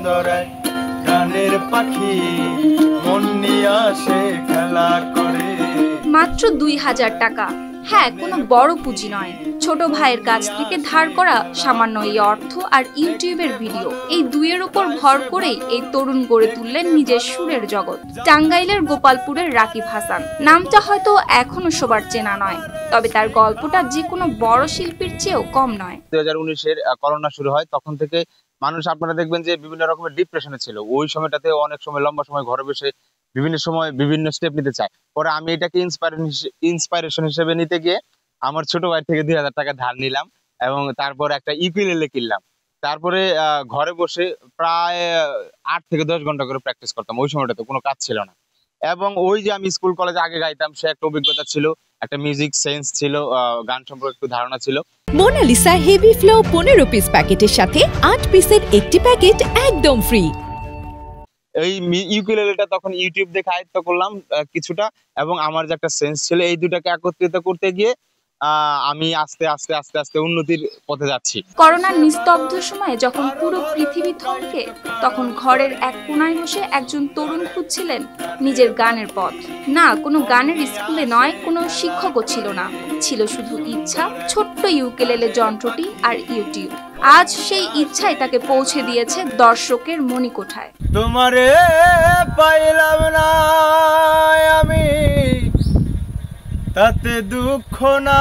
সুন্দর এক গানের পাখি মন নিয়ে আসে খেলা করে। মাত্র ২০০০ টাকা, হ্যাঁ কোনো বড় পুঁজি নয়। ছোট ভাইয়ের কাছ থেকে ধার করা সামান্য এই অর্থ আর ইউটিউবের ভিডিও, এই দুইয়ের উপর ভর করেই এই তরুণ গড়ে তুললেন নিজের সুরের জগৎ। টাঙ্গাইলের গোপালপুরের রাকিব হাসান নামটা হয়তো এখনো সবার চেনা নয়, তবে তার গল্পটা যে কোনো বড় শিল্পীর চেয়েও কম নয়। 2019-এর করোনা শুরু হয়, তখন থেকে মানুষ আপনারা দেখবেন যে বিভিন্ন রকমের ডিপ্রেশনে ছিল। ওই সময়টাতে অনেক সময় লম্বা সময় ঘরে বসে বিভিন্ন সময় বিভিন্ন স্টেপ নিতে চায়। পরে আমি এটাকে ইন্সপাইরেশন হিসেবে নিতে গিয়ে আমার ছোট ভাই থেকে 2000 টাকা ধার নিলাম এবং তারপর একটা ইউকুলেলে কিনলাম। তারপরে ঘরে বসে প্রায় 8 থেকে 10 ঘন্টা করে প্র্যাকটিস করতাম। ওই সময়টাতে কোনো কাজ ছিল না, এবং ওই যে আমি স্কুল কলেজে আগে গাইতাম, সে একটা অভিজ্ঞতা ছিল, একটা মিউজিক সেন্স ছিল, গান সম্পর্কে একটু ধারণা ছিল। মোনালিসা হেভি ফ্লো 15 পিস প্যাকেটের সাথে 8 পিসের একটি প্যাকেট একদম ফ্রি। এই ইউকুলেলেটা তখন ইউটিউব দেখে আয়ত্ত করলাম কিছুটা, এবং আমার যে একটা সেন্স ছিল, এই দুটাকে একত্রিত করতে গিয়ে আমি আস্তে আস্তে আস্তে আস্তে উন্নতির পথে যাচ্ছি। করোনার নিস্তব্ধ সময়ে যখন পুরো পৃথিবী থমকে, তখন ঘরের এক কোণায় বসে একজন তরুণ খুঁজছিলেন নিজের গানের পথ। না কোনো গানের স্কুলে নয়, কোনো শিক্ষকও ছিল না, ছিল শুধু ইচ্ছা, ছোট্ট ইউকুলেলে যন্ত্রটি আর ইউটিউব। আজ সেই ইচ্ছাই তাকে পৌঁছে দিয়েছে দর্শকের মণিকোঠায়। তোমারে পাইলাম না আমি, তাতে দুঃখ নাই,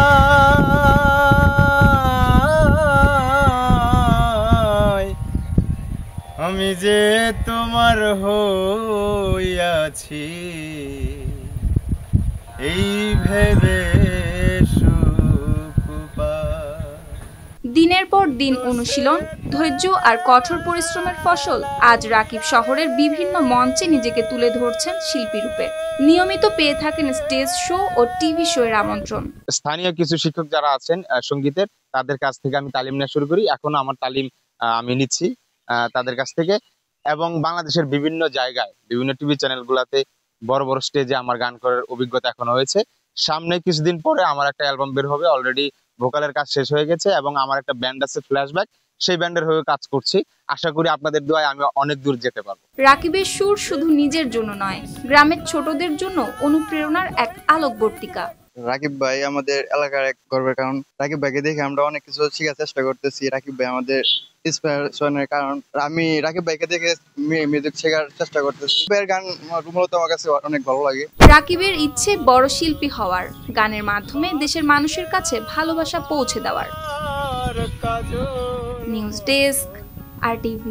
আমি যে তোমার হইয়াছি এই ভেবে সুখ পাই। দিনের পর দিন অনুশীলন, ধৈর্য আর কঠোর পরিশ্রমের ফসল আজ রাকিব শহরের বিভিন্ন মঞ্চে নিজেকে তুলে ধরছেন শিল্পী রূপে। নিয়মিত পেয়ে থাকেন স্টেজ শো ও টিভি শো এর আমন্ত্রণ। স্থানীয় কিছু শিক্ষক যারা আছেন সঙ্গীতের, তাদের কাছ থেকে আমি তালিম নেওয়া শুরু করি। এখনো আমার তালিম আমি নিচ্ছি তাদের কাছ থেকে, এবং বাংলাদেশের বিভিন্ন জায়গায় বিভিন্ন টিভি চ্যানেলগুলোতে বড় বড় স্টেজে আমার গান করার অভিজ্ঞতা এখনো হয়েছে। সামনে কিছুদিন পরে আমার একটা অ্যালবাম বের হবে, অলরেডি ভোকালের কাজ শেষ হয়ে গেছে, এবং আমার একটা ব্যান্ড আছে ফ্ল্যাশব্যাক, সেই ব্যান্ডের হয়ে কাজ করছি। আশা করি আপনাদের দোয়ায় আমি অনেক দূর যেতে পারবো। রাকিবের সুর শুধু নিজের জন্য নয়, গ্রামের ছোটদের জন্য অনুপ্রেরণার এক আলোকবর্তিকা। রাকিব ভাই আমাদের এলাকার এক গর্বের কারণ। রাকিব ভাইকে দেখে আমরা অনেক কিছু শেখার চেষ্টা করতেছি। রাকিব ভাই আমাদের ইন্সপিরেশনের কারণ। আমি রাকিব ভাইকে দেখে মিউজিক শেখার চেষ্টা করতেছি। ভাইয়ের গান মূলত আমার কাছে অনেক ভালো লাগে। রাকিবের ইচ্ছে বড় শিল্পী হওয়ার, গানের মাধ্যমে দেশের মানুষের কাছে ভালোবাসা পৌঁছে দেওয়ার। News desk, RTV।